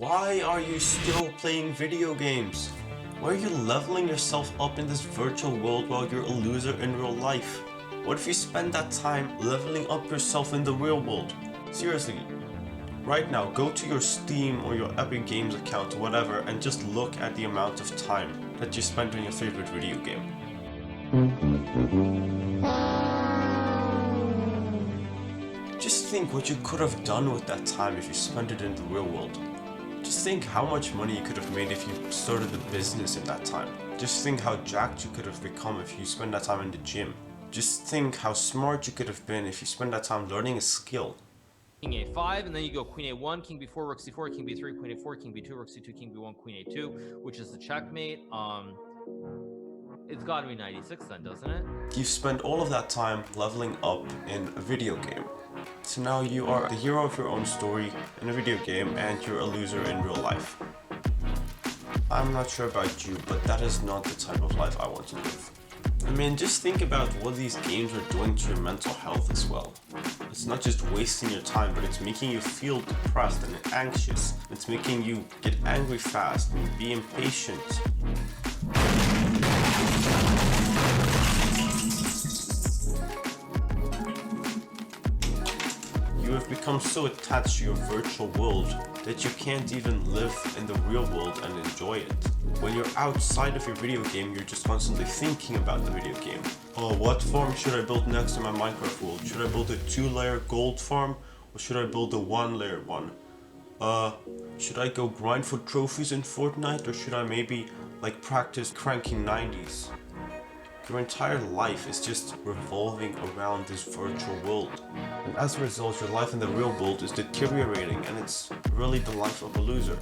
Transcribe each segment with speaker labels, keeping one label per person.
Speaker 1: Why are you still playing video games? Why are you leveling yourself up in this virtual world while you're a loser in real life? What if you spend that time leveling up yourself in the real world? Seriously, right now go to your Steam or your Epic Games account or whatever and just look at the amount of time that you spent on your favorite video game. Just think what you could have done with that time if you spent it in the real world. Just think how much money you could have made if you started a business in that time. Just think how jacked you could have become if you spent that time in the gym. Just think how smart you could have been if you spent that time learning a skill.
Speaker 2: King a5, and then you go queen a1, king b4, rook c4, king b3, queen a4, king b2, rook c2, king b1, queen a2, which is the checkmate. It's got to be 96 then, doesn't it?
Speaker 1: You've spent all of that time leveling up in a video game. So now you are the hero of your own story in a video game and you're a loser in real life. I'm not sure about you, but that is not the type of life I want to live. I mean, just think about what these games are doing to your mental health as well. It's not just wasting your time, but it's making you feel depressed and anxious. It's making you get angry fast and be impatient. You have become so attached to your virtual world that you can't even live in the real world and enjoy it. When you're outside of your video game, you're just constantly thinking about the video game. Oh, what farm should I build next to my Minecraft world? Should I build a 2-layer gold farm or should I build a 1-layer one? Should I go grind for trophies in Fortnite or should I maybe like practice cranking 90s? Your entire life is just revolving around this virtual world. And as a result, your life in the real world is deteriorating and it's really the life of a loser.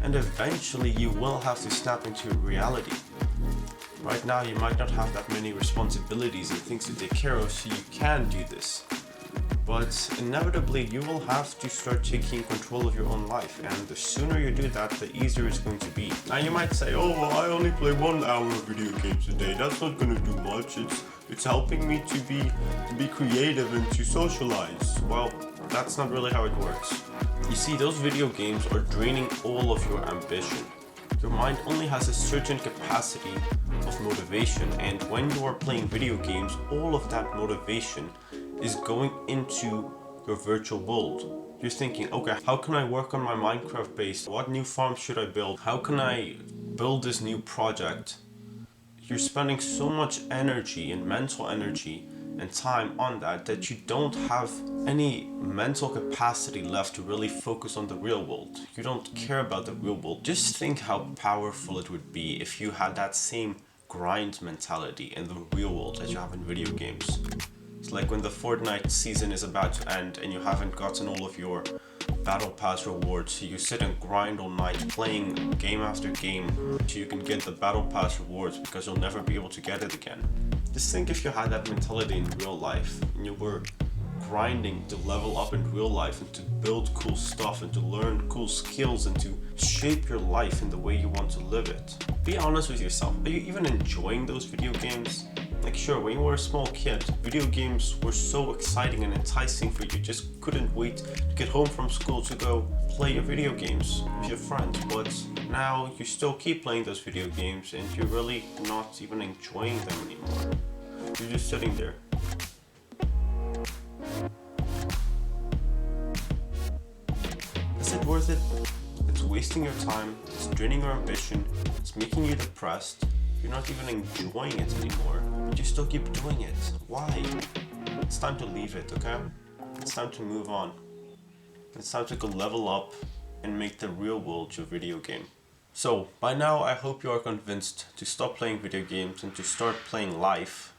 Speaker 1: And eventually you will have to snap into reality. Right now you might not have that many responsibilities and things to take care of, so you can do this. But inevitably you will have to start taking control of your own life, and the sooner you do that, the easier it's going to be. Now you might say, oh well, I only play 1 hour of video games a day, that's not gonna do much, it's helping me to be creative and to socialize. Well, that's not really how it works. You see, those video games are draining all of your ambition. Your mind only has a certain capacity of motivation, and when you are playing video games, all of that motivation is going into your virtual world. You're thinking, okay, how can I work on my Minecraft base? What new farm should I build? How can I build this new project? You're spending so much energy and mental energy and time on that you don't have any mental capacity left to really focus on the real world. You don't care about the real world. Just think how powerful it would be if you had that same grind mentality in the real world as you have in video games. It's like when the Fortnite season is about to end and you haven't gotten all of your battle pass rewards, you sit and grind all night playing game after game so you can get the battle pass rewards because you'll never be able to get it again. Just think if you had that mentality in real life and you were grinding to level up in real life and to build cool stuff and to learn cool skills and to shape your life in the way you want to live it. Be honest with yourself, are you even enjoying those video games? Like sure, when you were a small kid, video games were so exciting and enticing for you, you just couldn't wait to get home from school to go play your video games with your friends, but now you still keep playing those video games and you're really not even enjoying them anymore. You're just sitting there. Is it worth it? It's wasting your time, it's draining your ambition, it's making you depressed. You're not even enjoying it anymore, but you still keep doing it. Why? It's time to leave it, okay? It's time to move on. It's time to go level up and make the real world your video game. So, by now I hope you are convinced to stop playing video games and to start playing life.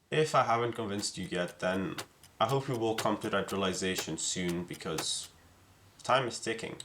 Speaker 1: If I haven't convinced you yet, then I hope you will come to that realization soon because time is ticking.